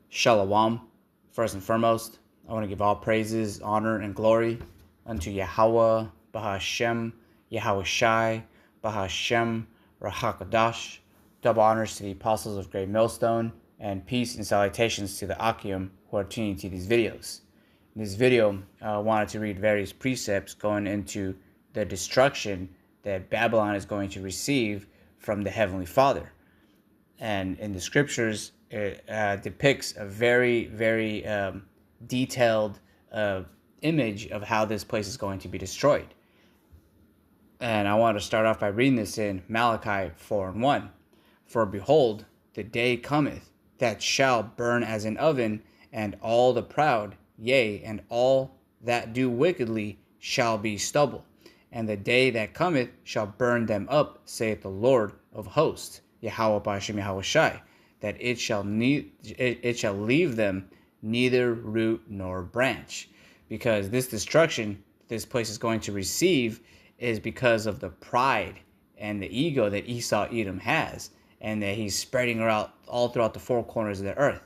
Shalom. First and foremost, I want to give all praises, honor, and glory unto Yahweh, Bahashem, Yahweh Shai, Bahashem, Rahakadash. Double honors to the apostles of Great Millstone, and peace and salutations to the Akim who are tuning to these videos. In this video, I wanted to read various precepts going into the destruction that Babylon is going to receive from the Heavenly Father. And in the scriptures, it depicts a very, very detailed image of how this place is going to be destroyed. And I want to start off by reading this in Malachi 4:1. For behold, the day cometh that shall burn as an oven, and all the proud, yea, and all that do wickedly shall be stubble. And the day that cometh shall burn them up, saith the Lord of hosts, Yahweh Ba'ashem Yahweh Shai, that it shall leave them neither root nor branch. Because this destruction this place is going to receive is because of the pride and the ego that Esau Edom has, and that he's spreading out all throughout the four corners of the earth.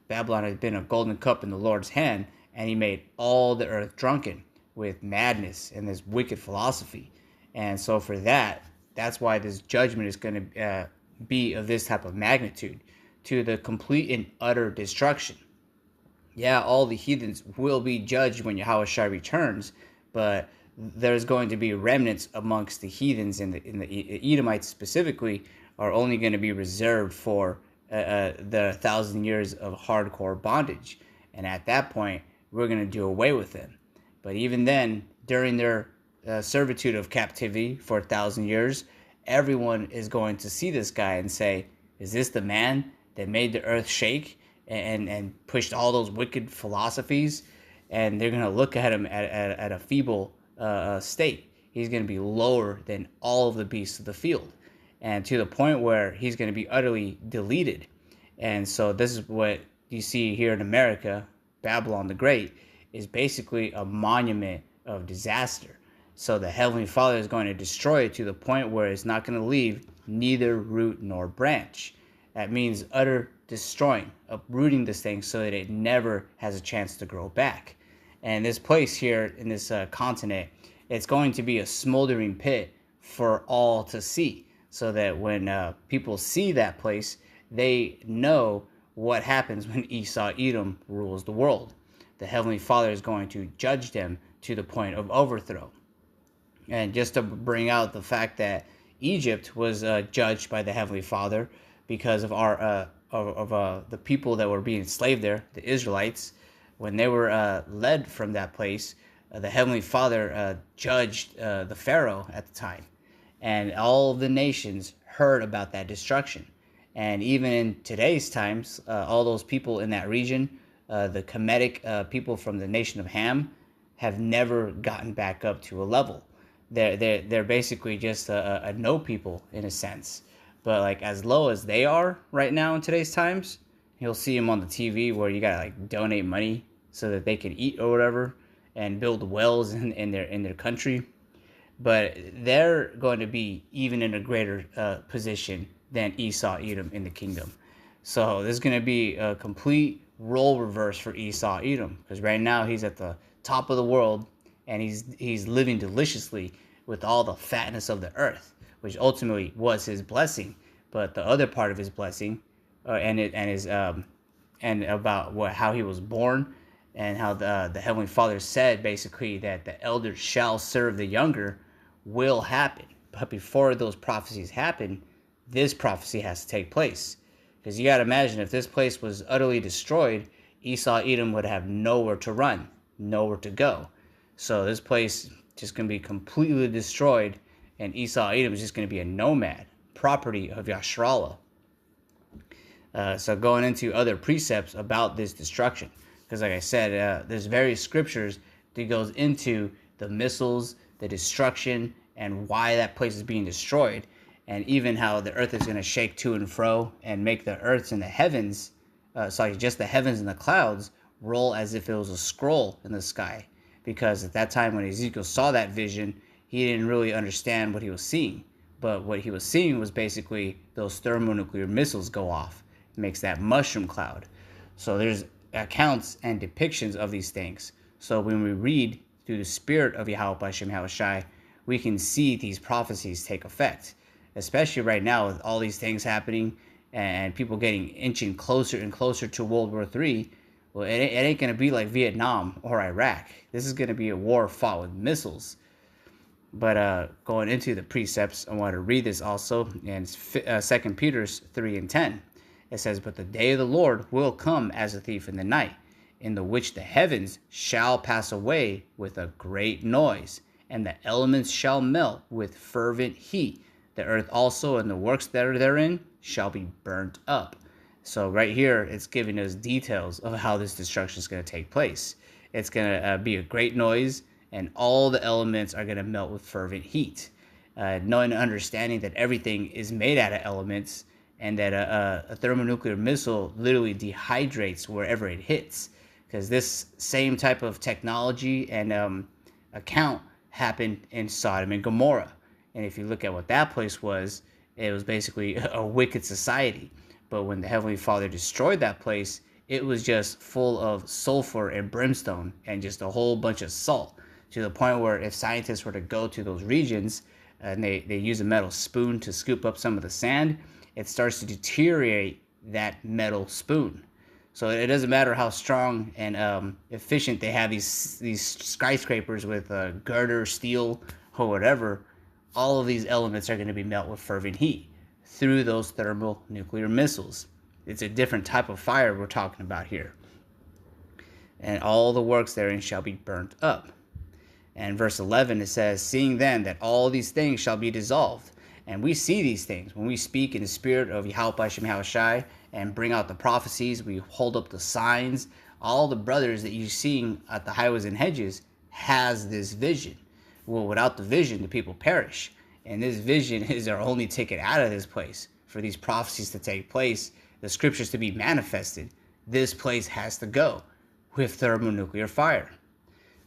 Babylon has been a golden cup in the Lord's hand, and he made all the earth drunken with madness and this wicked philosophy. And so for that's why this judgment is going to be of this type of magnitude, to the complete and utter destruction. Yeah, all the heathens will be judged when Yahweh Shai returns, but there's going to be remnants amongst the heathens, and the Edomites specifically are only going to be reserved for the 1,000 years of hardcore bondage. And at that point, we're going to do away with them. But even then, during their servitude of captivity for 1,000 years, everyone is going to see this guy and say, is this the man that made the earth shake and pushed all those wicked philosophies? And they're going to look at him at a feeble state. He's going to be lower than all of the beasts of the field, and to the point where he's going to be utterly deleted. And so this is what you see here in America. Babylon the Great is basically a monument of disaster. So the Heavenly Father is going to destroy it to the point where it's not going to leave neither root nor branch. That means utter destroying, uprooting this thing so that it never has a chance to grow back. And this place here in this continent, it's going to be a smoldering pit for all to see, so that when people see that place, they know what happens when Esau Edom rules the world. The Heavenly Father is going to judge them to the point of overthrow. And just to bring out the fact that Egypt was judged by the Heavenly Father because of the people that were being enslaved there, the Israelites, when they were led from that place, the Heavenly Father judged the Pharaoh at the time. And all of the nations heard about that destruction. And even in today's times, all those people in that region, the Kemetic people from the nation of Ham, have never gotten back up to a level. They're basically just a no people in a sense. But like as low as they are right now in today's times, you'll see them on the TV where you gotta like donate money so that they can eat or whatever, and build wells in their country. But they're going to be even in a greater position than Esau Edom in the kingdom. So there's going to be a complete role reverse for Esau Edom, because right now he's at the top of the world, and he's living deliciously with all the fatness of the earth, which ultimately was his blessing. But the other part of his blessing, and about how he was born, and how the Heavenly Father said basically that the elders shall serve the younger, will happen. But before those prophecies happen, this prophecy has to take place. Because you got to imagine, if this place was utterly destroyed, Esau Edom would have nowhere to run, nowhere to go. So this place just going to be completely destroyed, and Esau Edom is just going to be a nomad, property of Yasharallah. So going into other precepts about this destruction, because like I said, there's various scriptures that goes into the missiles, the destruction, and why that place is being destroyed, and even how the earth is going to shake to and fro and make the earths and the heavens, just the heavens and the clouds, roll as if it was a scroll in the sky. Because at that time when Ezekiel saw that vision, he didn't really understand what he was seeing. But what he was seeing was basically those thermonuclear missiles go off. It makes that mushroom cloud. So there's accounts and depictions of these things. So when we read through the spirit of Yahweh Hashem Yahushai, we can see these prophecies take effect, especially right now with all these things happening and people getting inching closer and closer to World War III. Well, it ain't going to be like Vietnam or Iraq. This is going to be a war fought with missiles. But going into the precepts, I want to read this also in 2 Peter 3:10. It says, "But the day of the Lord will come as a thief in the night, in the which the heavens shall pass away with a great noise, and the elements shall melt with fervent heat. The earth also and the works that are therein shall be burnt up." So right here, it's giving us details of how this destruction is going to take place. It's going to be a great noise, and all the elements are going to melt with fervent heat. Knowing and understanding that everything is made out of elements, and that a thermonuclear missile literally dehydrates wherever it hits. Because this same type of technology and account happened in Sodom and Gomorrah. And if you look at what that place was, it was basically a wicked society. But when the Heavenly Father destroyed that place, it was just full of sulfur and brimstone and just a whole bunch of salt, to the point where if scientists were to go to those regions and they use a metal spoon to scoop up some of the sand, it starts to deteriorate that metal spoon. So it doesn't matter how strong and efficient they have these skyscrapers with girder, steel, or whatever. All of these elements are going to be melted with fervent heat through those thermonuclear missiles. It's a different type of fire we're talking about here. And all the works therein shall be burnt up. And verse 11, it says, "Seeing then that all these things shall be dissolved." And we see these things when we speak in the spirit of Yahweh Hashem Yahushai and bring out the prophecies. We hold up the signs. All the brothers that you're seeing at the highways and hedges has this vision. Well, without the vision, the people perish. And this vision is our only ticket out of this place. For these prophecies to take place, the scriptures to be manifested, this place has to go with thermonuclear fire.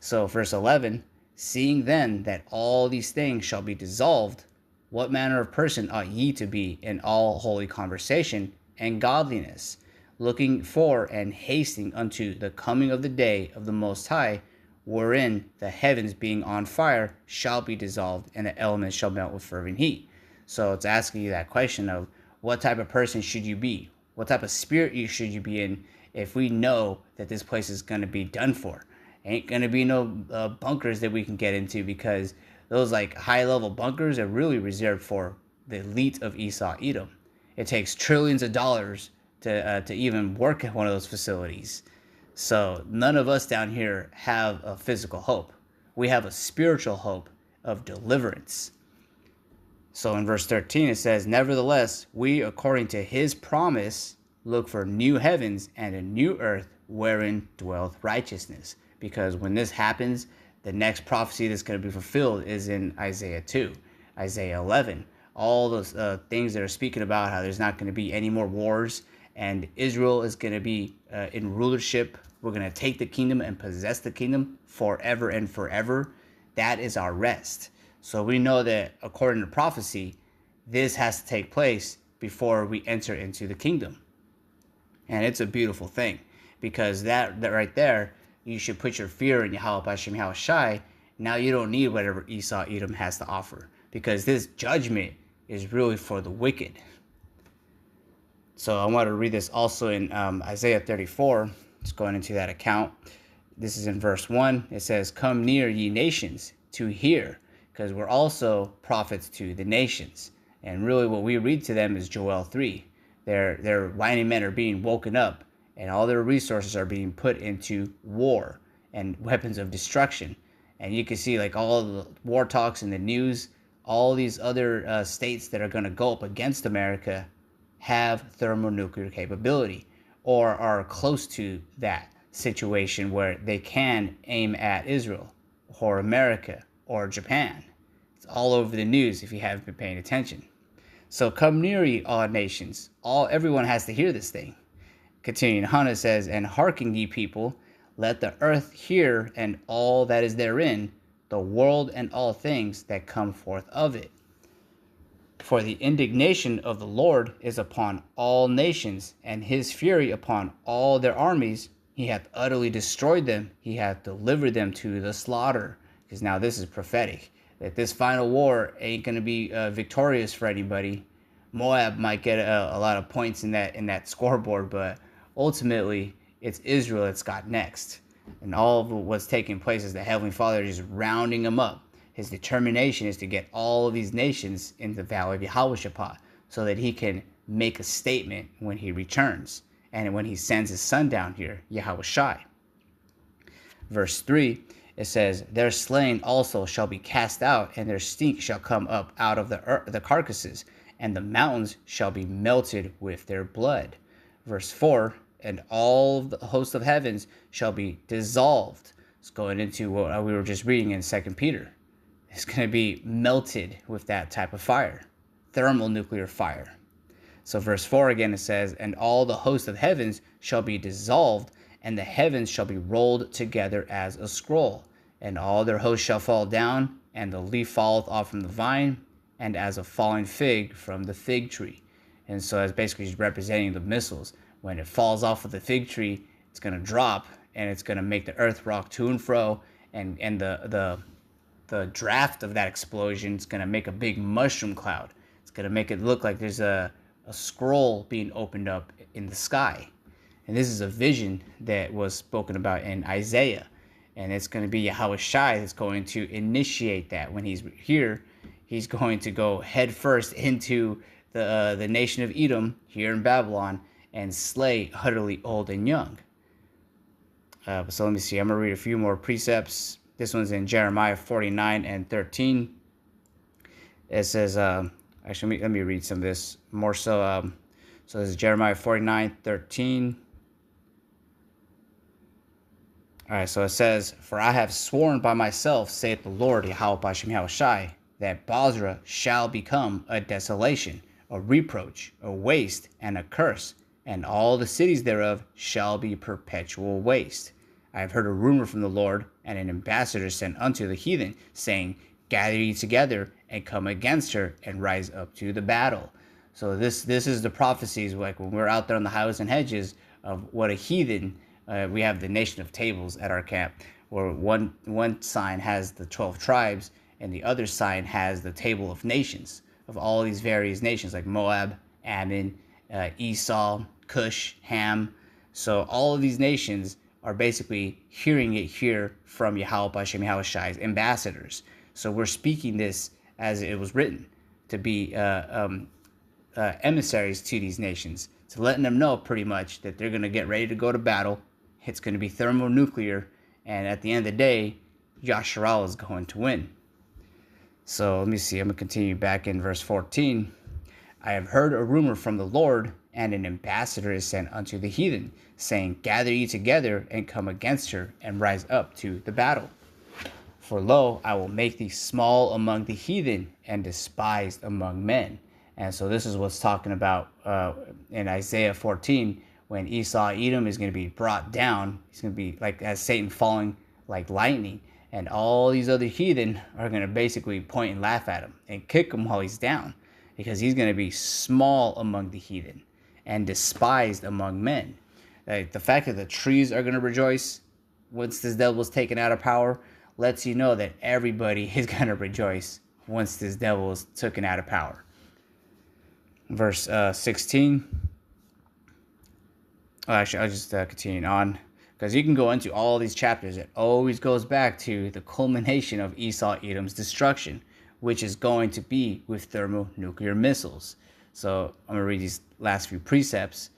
So verse 11, "Seeing then that all these things shall be dissolved, what manner of person ought ye to be in all holy conversation and godliness, looking for and hasting unto the coming of the day of the Most High, wherein the heavens being on fire shall be dissolved, and the elements shall melt with fervent heat." So it's asking you that question of what type of person should you be? What type of spirit should you be in if we know that this place is going to be done for? Ain't going to be no bunkers that we can get into, because those like high-level bunkers are really reserved for the elite of Esau Edom. It takes trillions of dollars to even work at one of those facilities. So none of us down here have a physical hope. We have a spiritual hope of deliverance. So in verse 13 it says, "Nevertheless, we according to his promise look for new heavens and a new earth wherein dwelleth righteousness." Because when this happens, the next prophecy that's going to be fulfilled is in Isaiah 2, Isaiah 11. All those things that are speaking about how there's not going to be any more wars, and Israel is going to be in rulership. We're going to take the kingdom and possess the kingdom forever and forever. That is our rest. So we know that according to prophecy, this has to take place before we enter into the kingdom. And it's a beautiful thing, because that right there, you should put your fear in Yahweh Hashem Yahushai. Now you don't need whatever Esau Edom has to offer, because this judgment is really for the wicked. So I want to read this also in Isaiah 34. Just going into that account. This is in verse 1. It says, "Come near, ye nations, to hear," because we're also prophets to the nations. And really what we read to them is Joel 3. Their whining men are being woken up, and all their resources are being put into war and weapons of destruction. And you can see like all the war talks in the news, all these other states that are going to go up against America have thermonuclear capability, or are close to that situation where they can aim at Israel or America or Japan. It's all over the news if you haven't been paying attention. So come near, ye all nations. Everyone has to hear this thing. Continuing, Hannah says, "And hearken, ye people, let the earth hear, and all that is therein, the world and all things that come forth of it." For the indignation of the Lord is upon all nations, and his fury upon all their armies. He hath utterly destroyed them. He hath delivered them to the slaughter. Because now this is prophetic, that this final war ain't going to be victorious for anybody. Moab might get a lot of points in that scoreboard, but ultimately it's Israel that's got next. And all of what's taking place is the Heavenly Father is rounding them up. His determination is to get all of these nations in the valley of Yehoshaphat so that he can make a statement when he returns and when he sends his son down here, Yahushai. Verse 3, it says, their slain also shall be cast out, and their stink shall come up out of the carcasses, and the mountains shall be melted with their blood. Verse 4, and all the host of heavens shall be dissolved. It's going into what we were just reading in 2 Peter. It's going to be melted with that type of fire, thermonuclear fire. So verse 4 again, it says, and all the host of heavens shall be dissolved, and the heavens shall be rolled together as a scroll, and all their hosts shall fall down, and the leaf falleth off from the vine, and as a falling fig from the fig tree. And so that's basically just representing the missiles. When it falls off of the fig tree, it's going to drop, and it's going to make the earth rock to and fro, and the draft of that explosion is going to make a big mushroom cloud. It's going to make it look like there's a scroll being opened up in the sky. And this is a vision that was spoken about in Isaiah. And it's going to be Yahushai that's going to initiate that. When he's here, he's going to go head first into the nation of Edom here in Babylon and slay utterly old and young. So let me see. I'm going to read a few more precepts. This one's in Jeremiah 49 and 13. It says, actually, let me read some of this more so. So this is Jeremiah 49, 13. All right, so it says, for I have sworn by myself, saith the Lord, Yahweh Bashem Yahushai, that Basra shall become a desolation, a reproach, a waste, and a curse, and all the cities thereof shall be perpetual waste. I have heard a rumor from the Lord, and an ambassador sent unto the heathen, saying, gather ye together, and come against her, and rise up to the battle. So this is the prophecies, like when we're out there on the highways and hedges, of what a heathen, we have the nation of tables at our camp, where one sign has the 12 tribes, and the other sign has the table of nations, of all these various nations, like Moab, Ammon, Esau, Cush, Ham. So all of these nations are basically hearing it here from Yahweh Bashem Yahushai's ambassadors. So we're speaking this as it was written, to be emissaries to these nations, to letting them know pretty much that they're going to get ready to go to battle. It's going to be thermonuclear, and at the end of the day, Yasharal is going to win. So let me see. I'm going to continue back in verse 14. I have heard a rumor from the Lord, and an ambassador is sent unto the heathen, saying, gather ye together, and come against her, and rise up to the battle. For lo, I will make thee small among the heathen, and despised among men. And so this is what's talking about in Isaiah 14, when Esau, Edom is going to be brought down. He's going to be like as Satan falling like lightning. And all these other heathen are going to basically point and laugh at him and kick him while he's down, because he's going to be small among the heathen and despised among men. Like the fact that the trees are going to rejoice once this devil is taken out of power lets you know that everybody is going to rejoice once this devil is taken out of power. Verse 16. Actually, I'll just continue on, because you can go into all these chapters. It always goes back to the culmination of Esau Edom's destruction, which is going to be with thermonuclear missiles. So I'm going to read these last few precepts,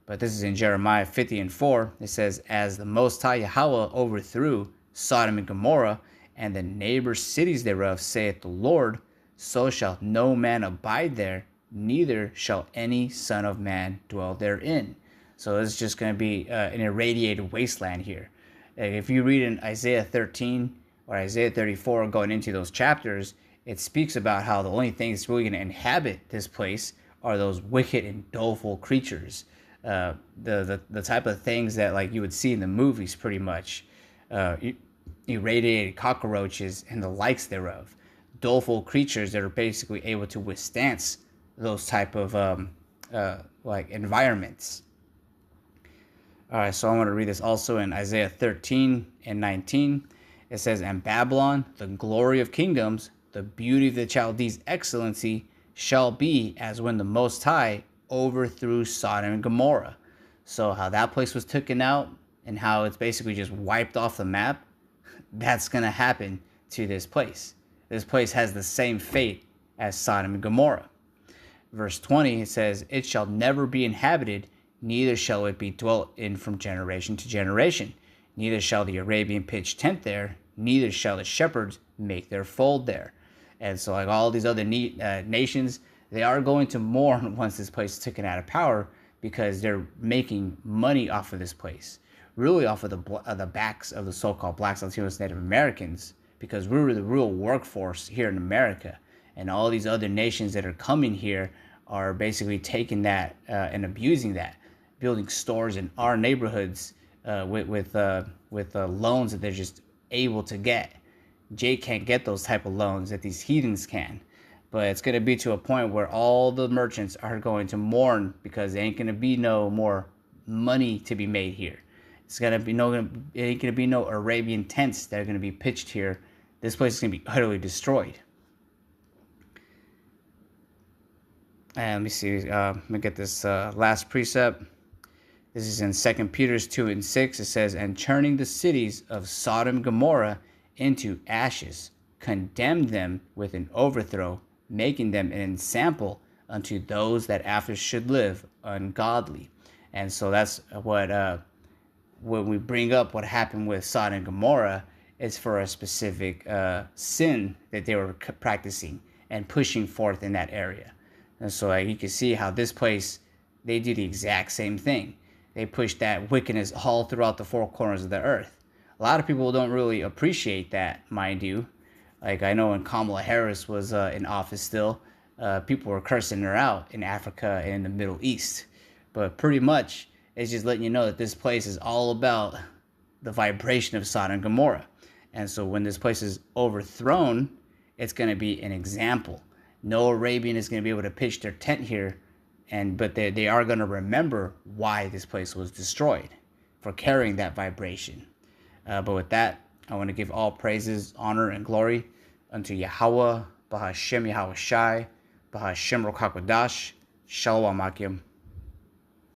but this is in Jeremiah 50 and 4. It says, as the Most High Yahweh overthrew Sodom and Gomorrah, and the neighbor cities thereof, saith the Lord, so shall no man abide there, neither shall any son of man dwell therein. So it's just going to be an irradiated wasteland here. If you read in Isaiah 13 or Isaiah 34, going into those chapters, it speaks about how the only thing that's really going to inhabit this place are those wicked and doleful creatures. The type of things that like you would see in the movies, pretty much. Irradiated cockroaches and the likes thereof. doleful creatures that are basically able to withstand those type of like environments. All right, so I want to read this also in Isaiah 13 and 19. It says, "And Babylon, the glory of kingdoms, the beauty of the Chaldees' excellency, shall be as when the Most High overthrew Sodom and Gomorrah." So how that place was taken out and how it's basically just wiped off the map, that's going to happen to this place. This place has the same fate as Sodom and Gomorrah. Verse 20, it says, "It shall never be inhabited, neither shall it be dwelt in from generation to generation. Neither shall the Arabian pitch tent there, neither shall the shepherds make their fold there." And so like all these other nations, they are going to mourn once this place is taken out of power, because they're making money off of this place, really off of the backs of the so-called Blacks, Latinos, Native Americans, because we were the real workforce here in America. And all these other nations that are coming here are basically taking that and abusing that, building stores in our neighborhoods with loans that they're just able to get. Jake can't get those type of loans that these heathens can. But it's going to be to a point where all the merchants are going to mourn, because there ain't going to be no more money to be made here. It ain't going to be no Arabian tents that are going to be pitched here. This place is going to be utterly destroyed. And let me see. Let me get this last precept. This is in 2 Peter 2 and 6. It says, "And turning the cities of Sodom and Gomorrah into ashes, condemned them with an overthrow, making them an ensample unto those that after should live ungodly." And so that's what when we bring up what happened with Sodom and Gomorrah, it's for a specific sin that they were practicing and pushing forth in that area. And so like, you can see how this place, they do the exact same thing. They push that wickedness all throughout the four corners of the earth. A lot of people don't really appreciate that, mind you. Like I know when Kamala Harris was in office still, people were cursing her out in Africa and in the Middle East. But pretty much, it's just letting you know that this place is all about the vibration of Sodom and Gomorrah. And so when this place is overthrown, it's going to be an example. No Arabian is going to be able to pitch their tent here, but they are going to remember why this place was destroyed, for carrying that vibration. But with that, I want to give all praises, honor, and glory unto Yahweh, Bahashem Yahweh Shai, Bahashem Rokakwadash, Shalom Akim.